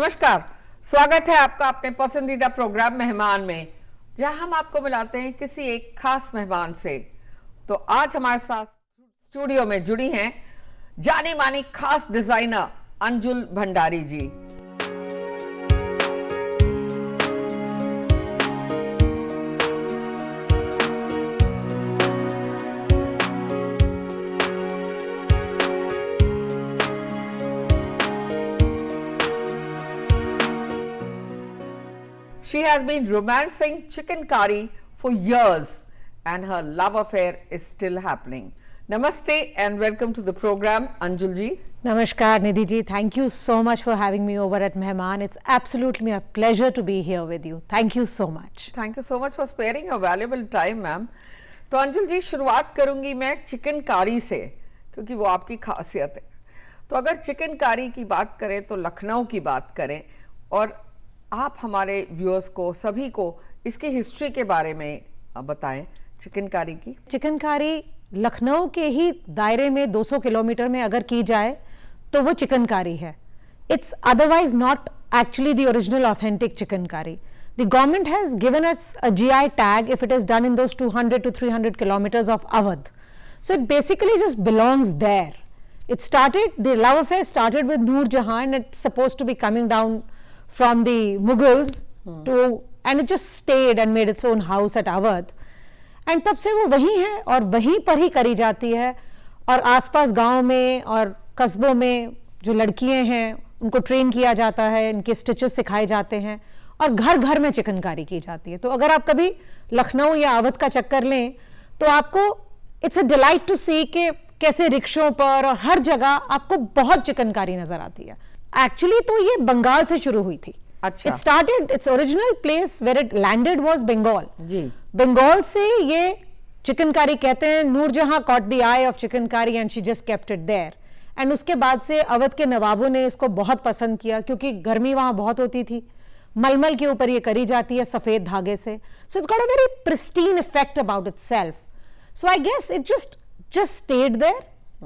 नमस्कार, स्वागत है आपका अपने पसंदीदा प्रोग्राम मेहमान में, जहां हम आपको मिलाते हैं किसी एक खास मेहमान से। तो आज हमारे साथ स्टूडियो में जुड़ी हैं जानी मानी खास designer Anjul Bhandari ji. She has been romancing chicken curry for years and her love affair is still happening. Namaste and welcome to the program, Anjul ji. Namaskar Nidhi ji. Thank you so much for having me over at Mehmaan. It's absolutely a pleasure to be here with you. Thank you so much. Thank you so much for sparing your valuable time, ma'am. तो अंजुल जी, शुरुआत करूंगी मैं chicken कारी से, क्योंकि वो आपकी खासियत है। तो अगर चिकन कारी की बात करें तो लखनऊ की बात करें, और आप हमारे व्यूअर्स को, सभी को इसकी हिस्ट्री के बारे में बताएं चिकन कारी की। चिकन कारी लखनऊ के ही दायरे में 200 किलोमीटर में अगर की जाए तो वो चिकन कारी है। It's otherwise not actually the original authentic chikankari. The government has given us a GI tag if it is done in those 200 to 300 kilometers of Awadh. So it basically just belongs there. It started, the love affair started with Noor Jahan, and it's supposed to be coming down from the Mughals to, and it just stayed and made its own house at Awadh. And तब से वो वहीं है और वहीं पर ही करी जाती है। और आसपास गांव में और कस्बों में जो लड़कियां हैं उनको ट्रेन किया जाता है, इनके स्टिचेस सिखाए जाते हैं और घर घर में चिकनकारी की जाती है। तो अगर आप कभी लखनऊ या अवध का चक्कर लें तो आपको इट्स अ डिलाइट टू सी कि कैसे रिक्शों पर और हर जगह आपको बहुत चिकनकारी नजर आती है। एक्चुअली तो ये बंगाल से शुरू हुई थी। अच्छा। It started, it's original place where it landed was Bengal. जी। बंगाल से ये चिकनकारी कहते हैं। Noorjahan caught the eye of chikankari and she just kept it there. And उसके बाद से अवध के नवाबों ने इसको बहुत पसंद किया, क्योंकि गर्मी वहां बहुत होती थी। मलमल के ऊपर ये करी जाती है सफेद धागे से। So it's got a very pristine effect about itself. So I guess it just stayed there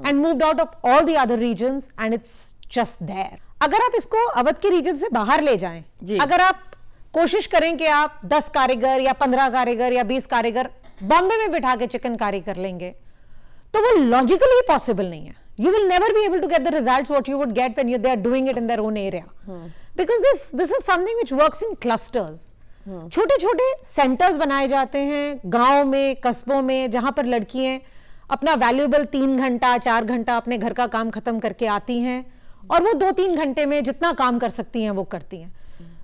and moved out of all the other regions and it's just there. अगर आप इसको अवध के रीजन से बाहर ले जाएं, अगर आप कोशिश करें कि आप 10 कारीगर या 15 कारीगर या 20 कारीगर बॉम्बे में बिठा के चिकनकारी कर लेंगे, तो वो लॉजिकली पॉसिबल नहीं है। You will never be able to get the results what you would get when they are doing it in their own area. Because this is something which works in clusters. छोटे छोटे centres बनाए जाते हैं गांव में, कस्बों में, जहां पर लड़कियां अपना वैल्यूएबल 3 घंटा 4 घंटा अपने घर का काम खत्म करके आती हैं और वो 2-3 घंटे में जितना काम कर सकती हैं वो करती हैं।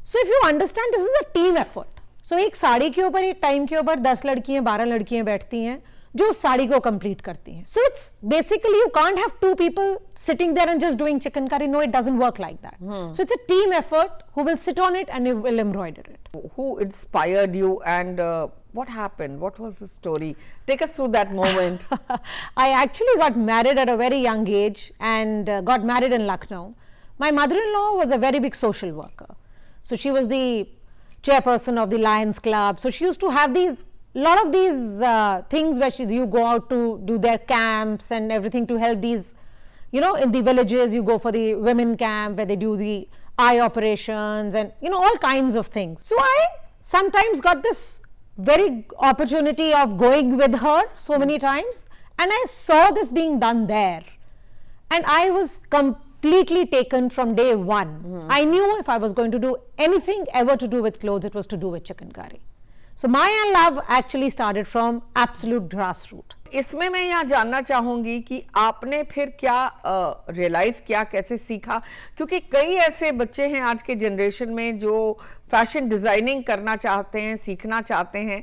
So if you understand, this is a team effort. So एक साड़ी के ऊपर, एक टाइम के ऊपर 10 लड़कियां 12 लड़कियां बैठती हैं जो उस साड़ी को कंप्लीट करती हैं। So it's basically, you can't have 2 people sitting there and just doing chicken curry. No, it doesn't work like that. So it's a team effort who will sit on it and will embroider it. Who inspired you and what happened? What was the story? Take us through that moment. I actually got married at a very young age and got married in Lucknow. My mother-in-law was a very big social worker. So she was the chairperson of the Lions Club. So she used to have lot of these things where you go out to do their camps and everything to help these, in the villages you go for the women camp where they do the eye operations and all kinds of things. So I sometimes got this very opportunity of going with her so many times, and I saw this being done there and I was completely taken from day one. I knew if I was going to do anything ever to do with clothes, it was to do with chicken curry. So my love actually started from absolute grassroots. इसमें मैं यहाँ जानना चाहूंगी कि आपने फिर क्या realise किया, कैसे सीखा, क्योंकि कई ऐसे बच्चे हैं आज के जनरेशन में जो फैशन डिजाइनिंग करना चाहते हैं, सीखना चाहते हैं,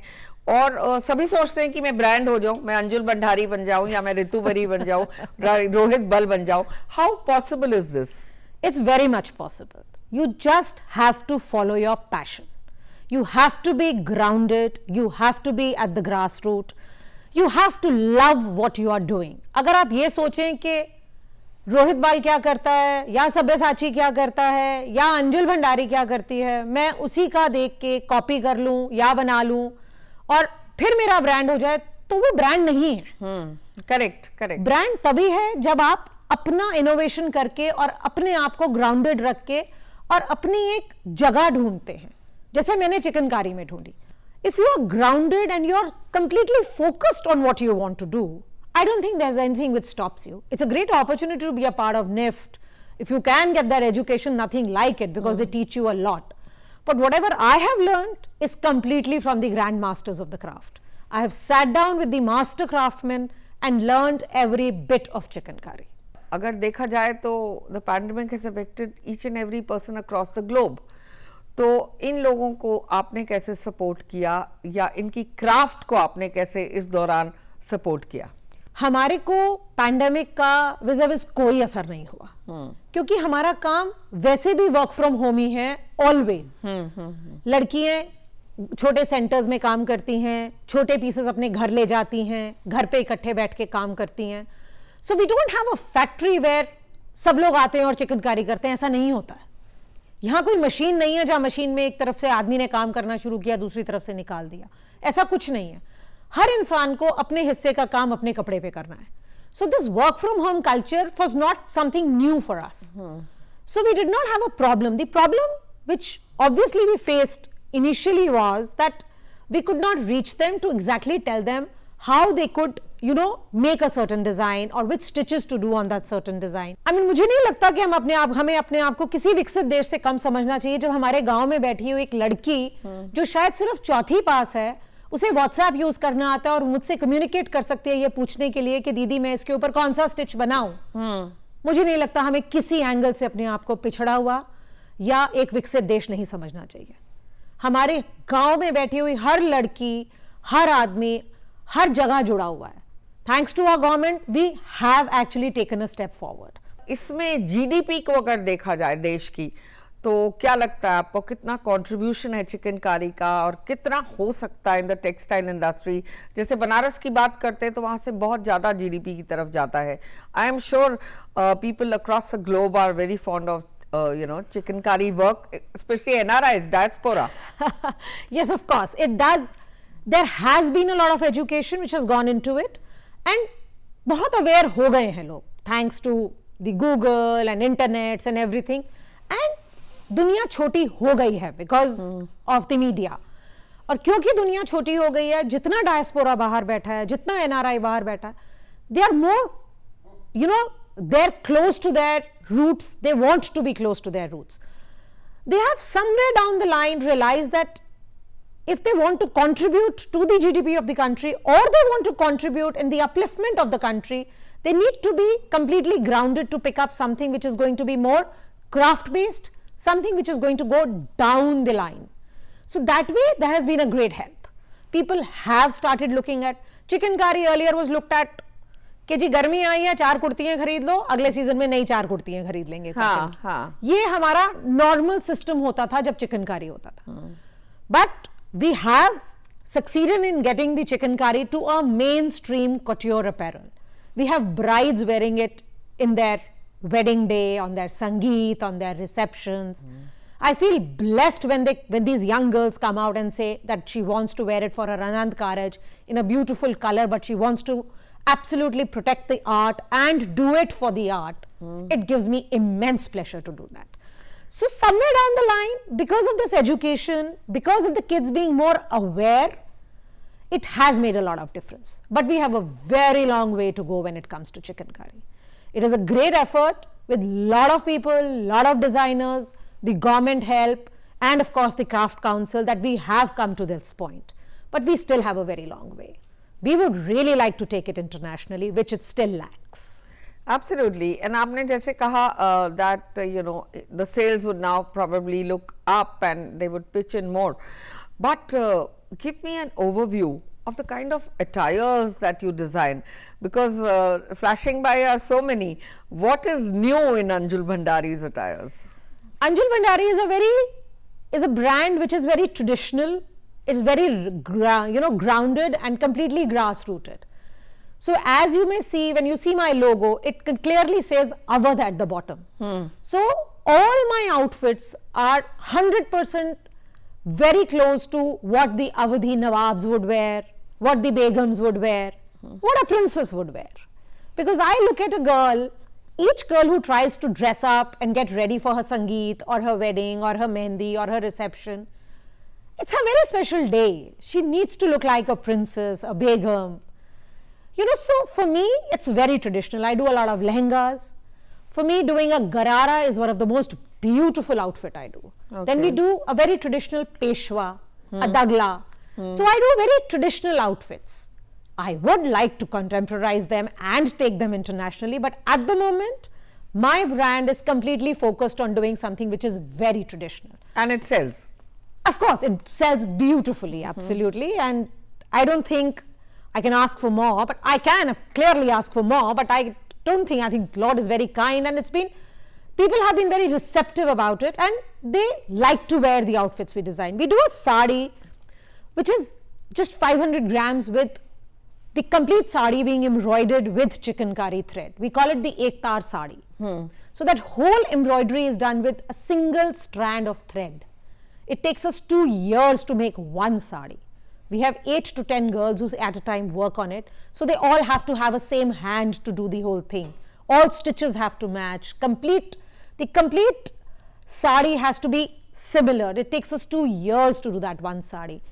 और सभी सोचते हैं कि मैं ब्रांड हो जाऊं, मैं अंजुल भंडारी बन जाऊं या मैं ऋतु बरी बन जाऊं, रोहित बल बन जाऊं। How possible is this? It's very much possible. You just have to follow your passion. You have to be grounded. You have to be at the grassroots. You have to love what you are doing. अगर आप ये सोचें कि रोहित बाल क्या करता है या सब्यसाची क्या करता है या अंजुल भंडारी क्या करती है, मैं उसी का देख के कॉपी कर लूं या बना लूं और फिर मेरा ब्रांड हो जाए, तो वो ब्रांड नहीं है। करेक्ट। ब्रांड तभी है जब आप अपना इनोवेशन करके और अपने आप को ग्राउंडेड रख के और अपनी एक जगह ढूंढते हैं, जैसे मैंने चिकनकारी में ढूंढी. If you are grounded and you are completely focused on what you want to do, I don't think there's anything which stops you. It's a great opportunity to be a part of NIFT. If you can get that education, nothing like it, because they teach you a lot. But whatever I have learned is completely from the grandmasters of the craft. I have sat down with the master craftsmen and learned every bit of chikankari. अगर देखा जाए तो the pandemic has affected each and every person across the globe. तो इन लोगों को आपने कैसे support किया, या इनकी क्राफ्ट को आपने कैसे इस दौरान सपोर्ट किया? हमारे को पैंडेमिक का विज़ कोई असर नहीं हुआ, क्योंकि हमारा काम वैसे भी वर्क फ्रॉम होम ही है ऑलवेज. लड़कियां छोटे सेंटर्स में काम करती हैं, छोटे पीसेस अपने घर ले जाती हैं, घर पे इकट्ठे बैठ के काम करती हैं. So we don't have a factory where सब लोग आते हैं और चिकनकारी करते हैं, ऐसा नहीं होता है. यहाँ कोई मशीन नहीं है जहां मशीन में एक तरफ से आदमी ने काम करना शुरू किया, दूसरी तरफ से निकाल दिया, ऐसा कुछ नहीं है. हर इंसान को अपने हिस्से का काम अपने कपड़े पे करना है. So this work from home culture was not something new for us. So we did not have a problem. The problem which obviously we faced initially was that we could not reach them to exactly tell them how they could, you know, make a certain design or which stitches to do on that certain design. I mean, मुझे नहीं लगता कि हमें अपने आप को किसी विकसित देश से कम समझना चाहिए. जब हमारे गांव में बैठी हुई एक लड़की जो शायद सिर्फ चौथी पास है, उसे व्हाट्सएप यूज करना आता है और मुझसे कम्युनिकेट कर सकती है ये पूछने के लिए कि दीदी मैं इसके ऊपर कौन सा स्टिच बनाऊं, मुझे नहीं लगता हमें किसी एंगल से अपने आप को पिछड़ा हुआ या एक विकसित देश नहीं समझना चाहिए. हमारे गांव में बैठी हुई हर लड़की, हर आदमी, हर जगह जुड़ा हुआ है. Thanks to our government we have actually taken a step forward. इसमें जीडीपी को अगर देखा जाए देश की, तो क्या लगता है आपको कितना कंट्रीब्यूशन है चिकनकारी का, और कितना हो सकता है इन द टेक्सटाइल इंडस्ट्री? जैसे बनारस की बात करते हैं तो वहां से बहुत ज्यादा जीडीपी की तरफ जाता है. I am sure people across the globe are very fond of chicankari work, especially NRIs, diaspora. Yes, of course, it does. There has been a lot of education which has gone into it, and बहुत aware हो गए हैं लोग, thanks to the Google and internets and everything. And दुनिया छोटी हो गई है because of the media. और क्योंकि दुनिया छोटी हो गई है, जितना डायस्पोरा बाहर बैठा है, जितना NRI बाहर बैठा है, they are more, you know, they're close to their roots. They want to be close to their roots. They have somewhere down the line realized that if they want to contribute to the GDP of the country, or they want to contribute in the upliftment of the country, they need to be completely grounded to pick up something which is going to be more craft based, something which is going to go down the line. So that way there has been a great help. People have started looking at chicankari. Earlier was looked at कि जी गर्मी आई है, 4 कुर्तियां खरीद लो, अगले season में नई 4 कुर्तियां खरीद लेंगे. हाँ. ये हमारा नॉर्मल सिस्टम होता था जब चिकनकारी होता था. But we have succeeded in getting the chikankari to a mainstream couture apparel. We have brides wearing it in their wedding day, on their sangeet, on their receptions. I feel blessed when these young girls come out and say that she wants to wear it for her Anand Karaj in a beautiful color, but she wants to absolutely protect the art and do it for the art. It gives me immense pleasure to do that. So somewhere down the line, because of this education, because of the kids being more aware, it has made a lot of difference. But we have a very long way to go when it comes to chikankari. It is a great effort with lot of people, lot of designers, the government help, and of course the craft council, that we have come to this point. But we still have a very long way. We would really like to take it internationally, which it still lacks. Absolutely. And आपने जैसे कहा that the sales would now probably look up and they would pitch in more. But give me an overview of the kind of attires that you design, because flashing by are so many. What is new in Anjul Bhandari's attires? Anjul Bhandari is a brand which is very traditional. It's very grounded and completely grassrooted. So as you may see, when you see my logo, it clearly says Awadh at the bottom. So all my outfits are 100% very close to what the Awadhi Nawabs would wear, what the Begums would wear, what a princess would wear. Because I look at a girl each girl who tries to dress up and get ready for her sangeet or her wedding or her mehndi or her reception, it's a very special day. She needs to look like a princess, a begum. You know, so for me, it's very traditional. I do a lot of lehengas. For me, doing a garara is one of the most beautiful outfit I do. Okay. Then we do a very traditional peshwa, a dagla. So I do very traditional outfits. I would like to contemporize them and take them internationally, but at the moment, my brand is completely focused on doing something which is very traditional. And it sells. Of course, it sells beautifully, absolutely. And I don't think I can ask for more, but I can clearly ask for more, but I think Lord is very kind, and people have been very receptive about it, and they like to wear the outfits we design. We do a sari, which is just 500 grams with the complete sari being embroidered with chikankari thread. We call it the ektar sari. So that whole embroidery is done with a single strand of thread. It takes us 2 years to make one sari. We have 8 to 10 girls who at a time work on it. So they all have to have a same hand to do the whole thing. All stitches have to match. The complete sari has to be similar. It takes us 2 years to do that one sari.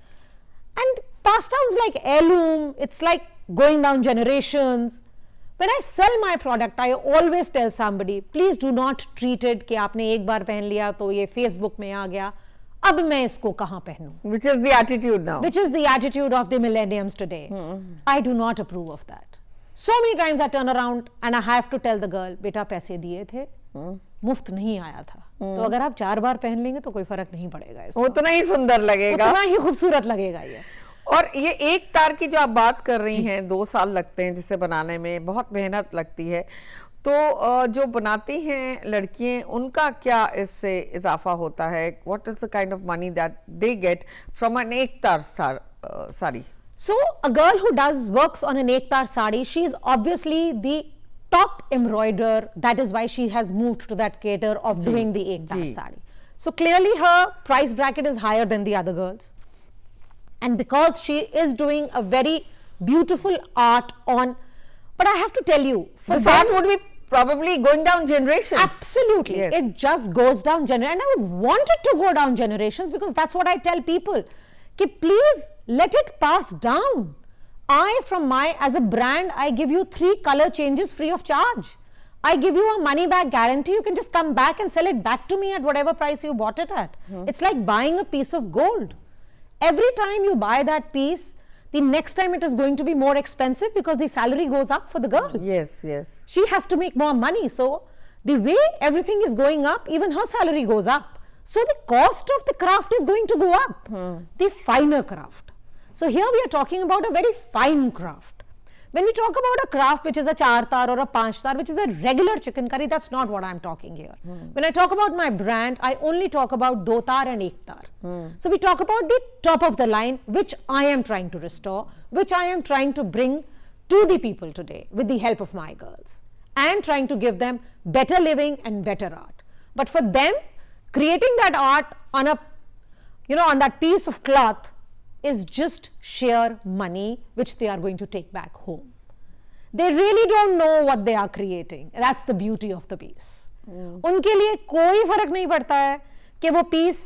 And passed down is like heirloom. It's like going down generations. When I sell my product, I always tell somebody, please do not treat it कि आपने एक बार पहन लिया तो ये Facebook में आ गया. अब मैं इसको कहाँ पहनूं? Which is the attitude now. Which is the attitude of the millenniums today. I do not approve of that. So many times I turn around and I have to tell the girl, बेटा पैसे दिए थे, मुफ्त नहीं आया था. तो अगर आप 4 बार पहन लेंगे तो कोई फर्क नहीं पड़ेगा इसका. उतना ही सुंदर लगेगा. उतना ही खूबसूरत लगेगा ये. और ये एक तार की जो आप बात कर रही हैं, 2 साल लगते हैं जिसे बनाने में, बहुत मेहनत लगती है. तो जो बनाती हैं लड़कियां, उनका क्या इससे इजाफा होता है? What is the kind of money that they get from an एक तार sari? So a girl who works on an ektar sari, she is obviously the top embroiderer. That is why she has moved to that cater of doing the ektar sari. So clearly her price bracket is higher than the other girls. And because she is doing a very beautiful art on, but I have to tell you, for that would be probably going down generations. Absolutely. Yes. It just goes down generations. And I would want it to go down generations because that's what I tell people. Ki please let it pass down. As a brand, I give you 3 color changes free of charge. I give you a money back guarantee. You can just come back and sell it back to me at whatever price you bought it at. It's like buying a piece of gold. Every time you buy that piece, the next time it is going to be more expensive because the salary goes up for the girl. Yes, yes. She has to make more money. So the way everything is going up, even her salary goes up. So the cost of the craft is going to go up. The finer craft. So here we are talking about a very fine craft. When we talk about a craft which is a 4 tar or a 5 tar, which is a regular chicken curry, that's not what I'm talking here. When I talk about my brand, I only talk about 2 tar and 1 tar. So we talk about the top of the line, which I am trying to restore, which I am trying to bring to the people today with the help of my girls, and trying to give them better living and better art. But for them, creating that art on on that piece of cloth is just sheer money which they are going to take back home. They really don't know what they are creating. That's the beauty of the piece. उनके लिए कोई फर्क नहीं पड़ता है कि वो piece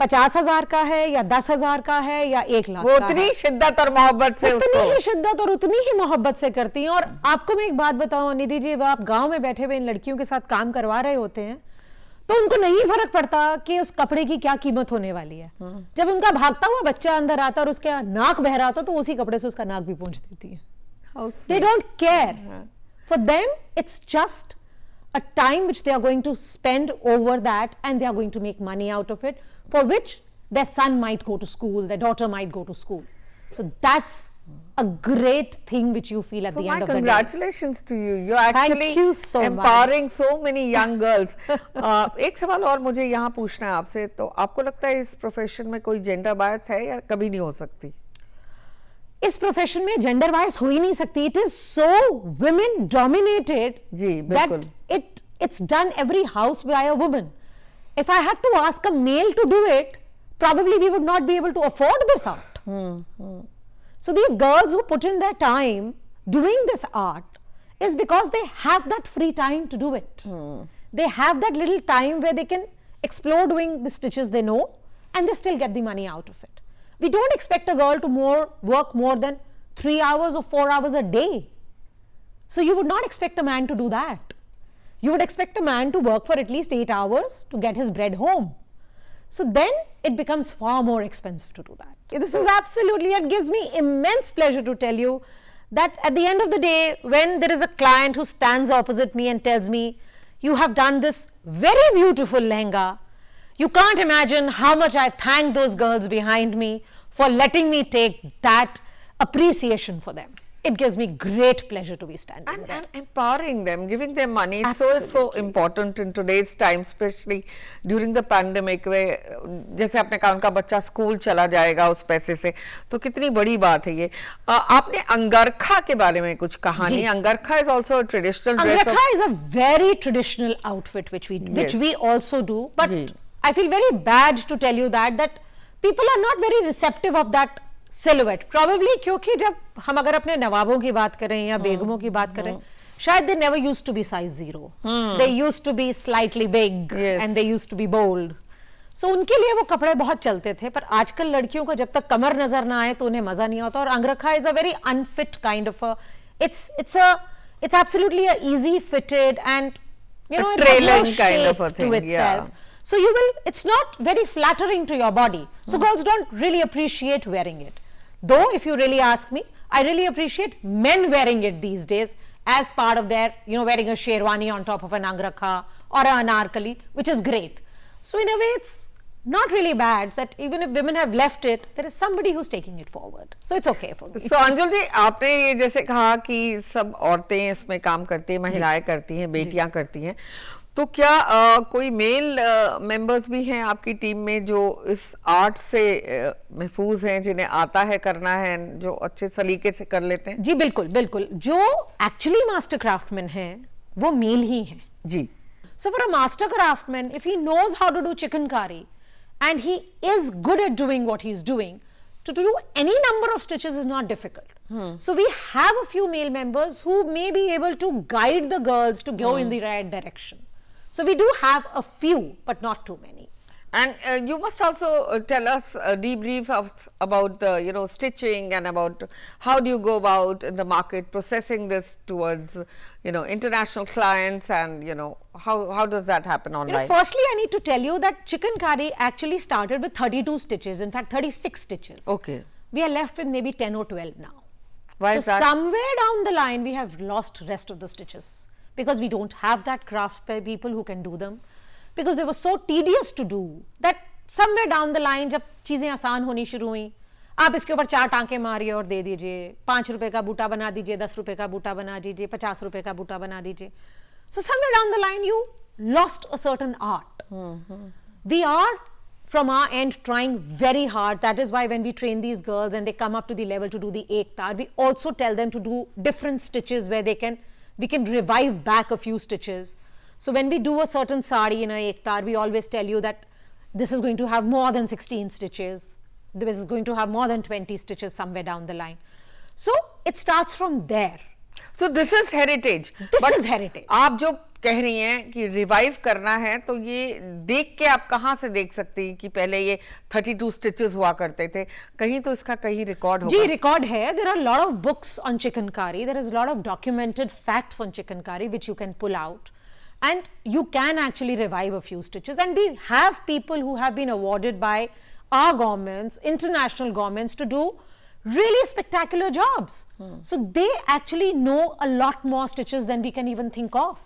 50,000 का है या 10,000 का है या 1 लाख का है. उतनी शिद्दत और मोहब्बत से उतनी ही शिद्दत और उतनी ही मोहब्बत से करती हैं. और आपको मैं एक बात बताऊं निधि जी, आप गांव में बैठे हुए इन लड़कियों के साथ काम करवा रहे होते हैं तो उनको नहीं फर्क पड़ता कि उस कपड़े की क्या कीमत होने वाली है. जब उनका भागता हुआ बच्चा अंदर आता और उसके नाक बह रहा था तो उसी कपड़े से उसका नाक भी पोंछ देती है. They don't care. For them, it's just a time which they are going to spend over that, and they are going to make money out of it, for which their son might go to school, their daughter might go to school. So that's a great thing which you feel at the end of the day. Congratulations to you. You're actually Thank you so empowering so many young girls. एक सवाल और मुझे यहाँ पूछना है आपसे, तो आपको लगता है इस प्रोफेशन में कोई जेंडर बायस है या कभी नहीं हो सकती? इस प्रोफेशन में जेंडर बायस हो ही नहीं सकती. It is so women dominated that it's done every house by a woman. If I had to ask a male to do it, probably we would not be able to afford this art. So these girls who put in their time doing this art, is because they have that free time to do it. They have that little time where they can explore doing the stitches they know, and they still get the money out of it. We don't expect a girl to work more than 3 hours or 4 hours a day. So you would not expect a man to do that. You would expect a man to work for at least 8 hours to get his bread home. So then it becomes far more expensive to do that. This is absolutely, it gives me immense pleasure to tell you that at the end of the day, when there is a client who stands opposite me and tells me, you have done this very beautiful lehenga, you can't imagine how much I thank those girls behind me for letting me take that appreciation for them. It gives me great pleasure to be standing there. And empowering them, giving them money. It's so important in today's time, especially during the pandemic, where जैसे आपने कहा उनका बच्चा school चला जाएगा उस पैसे से, तो कितनी बड़ी बात है ये. आपने अंगरखा के बारे में कुछ कहा नहीं. अंगरखा is also a traditional dress. Angarkha is a very traditional outfit which we also do, but I feel very bad to tell you that people are not very receptive of that silhouette. Probably क्योंकि जब हम अगर अपने नवाबों की बात करें या बेगमों की बात करें, शायद they never used to be size 0. They used to be slightly big and they used to be bold. So उनके लिए वो कपड़े बहुत चलते थे, पर आजकल लड़कियों को जब तक कमर नजर ना आए तो उन्हें मजा नहीं आता. और अंगरखा is a very unfit kind of a, it's absolutely a easy fitted and you know, trailing kind of a thing to itself. So it's not very flattering to your body. So girls don't really appreciate wearing it. Though if you really ask me, I really appreciate men wearing it these days as part of their, you know, wearing a sherwani on top of an angrakha or an anarkali, which is great. So in a way, it's not really bad that even if women have left it, there is somebody who's taking it forward. So it's okay for me. So Anjul जी, आपने ये जैसे कहा कि सब औरतें इसमें काम करती हैं, महिलाएं करती हैं, बेटियां करती हैं, तो क्या कोई मेल मेंबर्स भी हैं आपकी टीम में जो इस आर्ट से महफूज हैं, जिन्हें आता है करना है, जो अच्छे सलीके से कर लेते हैं? जी बिल्कुल बिल्कुल. जो एक्चुअली मास्टर क्राफ्टमैन हैं वो मेल ही हैं जी. So for a master craftsman, if he knows how to do chikankari and he is good at doing what he's doing, to do any number of stitches is not difficult. So we have a few male members who may be able to guide the girls to go in the right direction. So we do have a few, but not too many. And you must also tell us a debrief about the, you know, stitching and about how do you go about in the market processing this towards, you know, international clients, and you know, how does that happen online? You know, firstly, I need to tell you that chikankari actually started with 32 stitches, in fact 36 stitches. Okay. We are left with maybe 10 or 12 now. Why is that? Somewhere down the line we have lost rest of the stitches because we don't have that craft people who can do them, because they were so tedious to do that somewhere down the line जब चीजें आसान होनी शुरू हुई, आप इसके ऊपर 4 टांके मारिए और दे दीजिए, 5 रुपए का बूटा बना दीजिए, 10 रुपए का बूटा बना दीजिए, 50 रुपए का बूटा बना दीजिए. So somewhere down the line you lost a certain art. We are from our end trying very hard. That is why when we train these girls and they come up to the level to do the ektar, we also tell them to do different stitches where we can revive back a few stitches. So when we do a certain sari in a ektar, we always tell you that this is going to have more than 16 stitches. This is going to have more than 20 stitches somewhere down the line. So it starts from there. So this is heritage. This is heritage. आप जो कह रही हैं कि revive करना है, तो ये देख के आप कहाँ से देख सकती हैं कि पहले ये 32 स्टिचेस हुआ करते थे? कहीं तो इसका कहीं रिकॉर्ड होगा? जी रिकॉर्ड है. There are a lot of books on chikankari. There is a lot of documented facts on chikankari which you can pull out. And you can actually revive a few stitches. And we have people who have been awarded by our governments, international governments, to do really spectacular jobs. So they actually know a lot more stitches than we can even think of.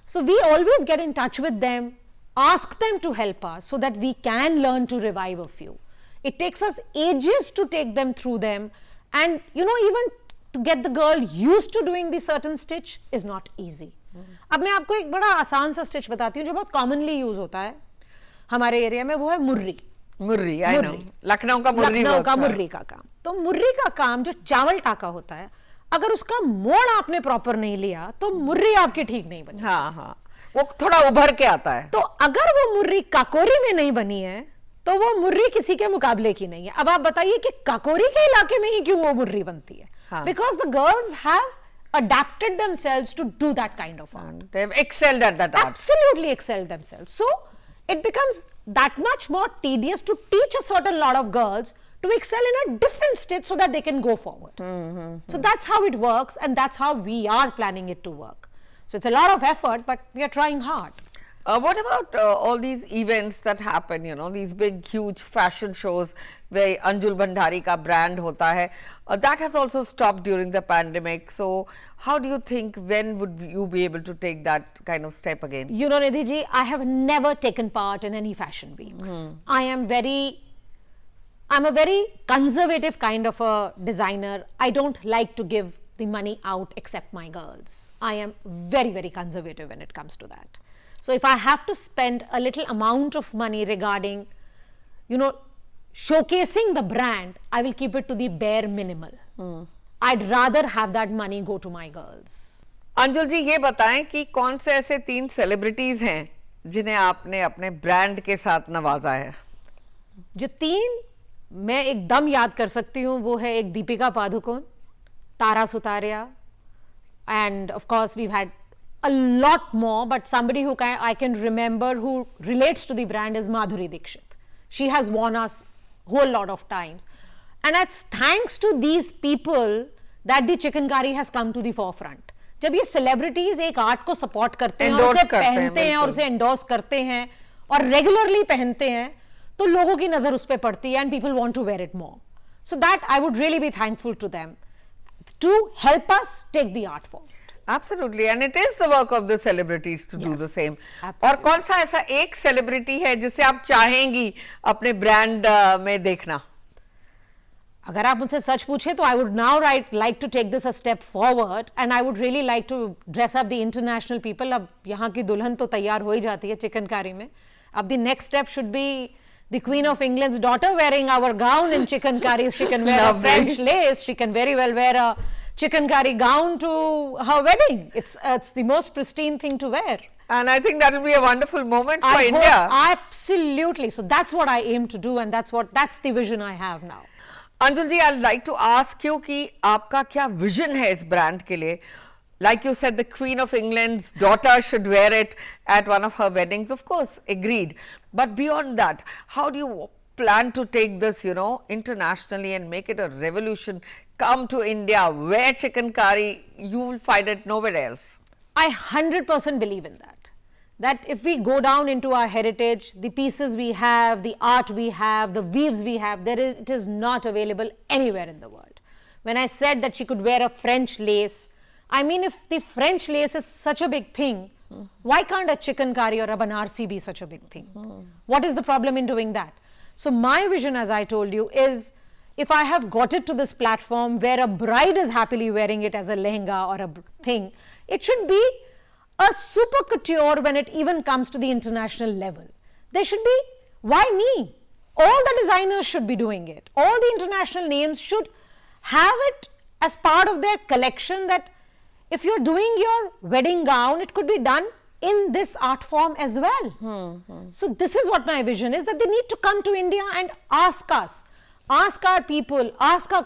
So we always get in touch with them, ask them to help us so that we can learn to revive a few. It takes us ages to take them through them. And you know, even to get the girl used to doing the certain stitch is not easy. अब मैं आपको एक बड़ा आसान सा stitch बताती हूँ जो बहुत कॉमनली यूज होता है हमारे एरिया में, वो है मुर्री. मुर्री, आई नो, लखनऊ का मुर्री, लखनऊ का मुर्री का काम. तो मुर्री का काम जो चावल टाका होता है, अगर उसका मोड़ आपने प्रॉपर नहीं लिया तो मुर्री आपकी ठीक नहीं बनी. हाँ हाँ, वो थोड़ा उभर के आता है. तो अगर वो मुर्री काकोरी में नहीं बनी है तो वो मुर्री किसी के मुकाबले की नहीं है. अब आप बताइए कि काकोरी के इलाके में ही क्यों वो मुर्री बनती है? Because the girls have adapted themselves to do that kind of art. And they've excelled at that art. Absolutely excelled themselves. So it becomes that much more tedious to teach a certain lot of girls to excel in a different state so that they can go forward. So that's how it works, and that's how we are planning it to work. So it's a lot of effort, but we are trying hard. What about all these events that happen, you know, these big, huge fashion shows where Anjul Bhandari ka brand hota hai? That has also stopped during the pandemic. So how do you think, when would you be able to take that kind of step again? You know, Nidhi ji, I have never taken part in any fashion weeks. I'm a very conservative kind of a designer. I don't like to give the money out except my girls. I am very, very conservative when it comes to that. So if I have to spend a little amount of money regarding, you know, showcasing the brand, I will keep it to the bare minimal. I'd rather have that money go to my girls. Anjul ji, ये बताएं कि कौन से ऐसे 3 celebrities हैं जिन्हें आपने अपने ब्रांड के साथ नवाजा है? जो 3 मैं एकदम याद कर सकती हूँ वो है एक Deepika Padukone, Tara Sutaria, and of course we've had a lot more, but somebody who I can remember who relates to the brand is Madhuri Dixit. She has worn us whole lot of times, and it's thanks to these people that the chikankari has come to the forefront. जब ये celebrities एक art को support करते हैं और उसे पहनते हैं और उसे endorse करते हैं और regularly पहनते हैं, तो लोगों की नजर उस पे पड़ती है and people want to wear it more. So that I would really be thankful to them to help us take the art forward. Absolutely, and it is the work of the celebrities to do the same. और कौन सा ऐसा एक celebrity है जिसे आप चाहेंगी अपने ब्रांड में देखना? अगर आप मुझसे सच पूछे तो I would now like to take this a step forward, and I would really like to dress up the international people. अब यहाँ की दुल्हन तो तैयार हो ही जाती है चिकनकारी में. अब the next step should be the Queen of England's daughter wearing our gown in chikankari. If she can wear a French lace, she can very well wear a chikankari gown to her wedding. It's the most pristine thing to wear. And I think that will be a wonderful moment for India. Absolutely. So that's what I aim to do, and that's the vision I have now. Anjul ji, I'd like to ask you कि आपका क्या vision है इस brand के लिए? Like you said, the Queen of England's daughter should wear it at one of her weddings. Of course, agreed. But beyond that, how do you plan to take this, you know, internationally and make it a revolution? Come to India, wear chikankari, you will find it nowhere else. I 100% believe in that. That if we go down into our heritage, the pieces we have, the art we have, the weaves we have, it is not available anywhere in the world. When I said that she could wear a French lace, I mean, if the French lace is such a big thing, why can't a chikankari or a banarsi be such a big thing? What is the problem in doing that? So my vision, as I told you, is if I have got it to this platform where a bride is happily wearing it as a lehenga or a thing, it should be a super couture when it even comes to the international level. There should be, why me? All the designers should be doing it. All the international names should have it as part of their collection, that if you're doing your wedding gown, it could be done in this art form as well. So this is what my vision is, that they need to come to India and ask us, ask our people, ask our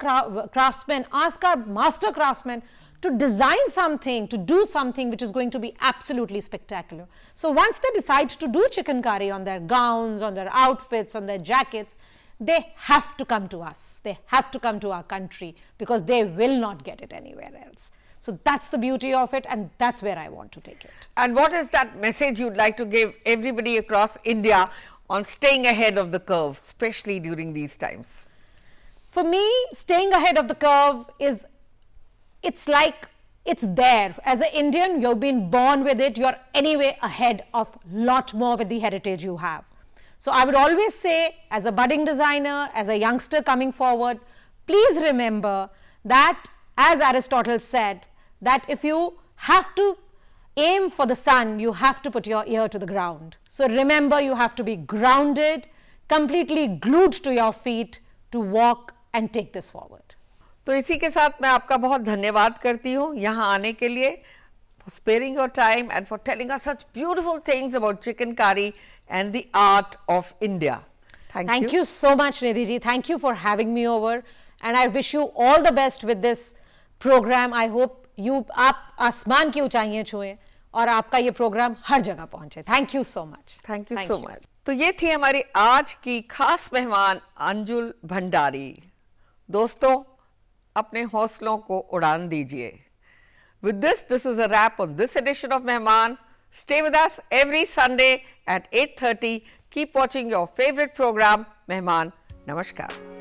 craftsmen, ask our master craftsmen to design something, to do something which is going to be absolutely spectacular. So once they decide to do chikankari on their gowns, on their outfits, on their jackets, they have to come to us. They have to come to our country, because they will not get it anywhere else. So that's the beauty of it, and that's where I want to take it. And what is that message you'd like to give everybody across India on staying ahead of the curve, especially during these times? For me, staying ahead of the curve is, it's like it's there. As an Indian, you've been born with it. You're anyway ahead of lot more with the heritage you have. So I would always say, as a budding designer, as a youngster coming forward, please remember that, as Aristotle said, that if you have to aim for the sun, you have to put your ear to the ground. So remember, you have to be grounded, completely glued to your feet to walk and take this forward. तो इसी के साथ मैं आपका बहुत धन्यवाद करती हूँ यहाँ आने के लिए, for sparing your time and for telling us such beautiful things about chikankari and the art of India. Thank you so much, Nidhi ji. Thank you for having me over, and I wish you all the best with this program. I hope आप आसमान की ऊंचाइयां छुएं और आपका ये programme हर जगह पहुंचे। Thank you so much. Thank you so much. तो ये थी हमारी आज की खास मेहमान अंजुल भंडारी। दोस्तों, अपने हौसलों को उड़ान दीजिए। With this is a wrap on this edition of Mehmaan. Stay with us every Sunday at 8:30. Keep watching your favorite program, Mehmaan. Namaskar.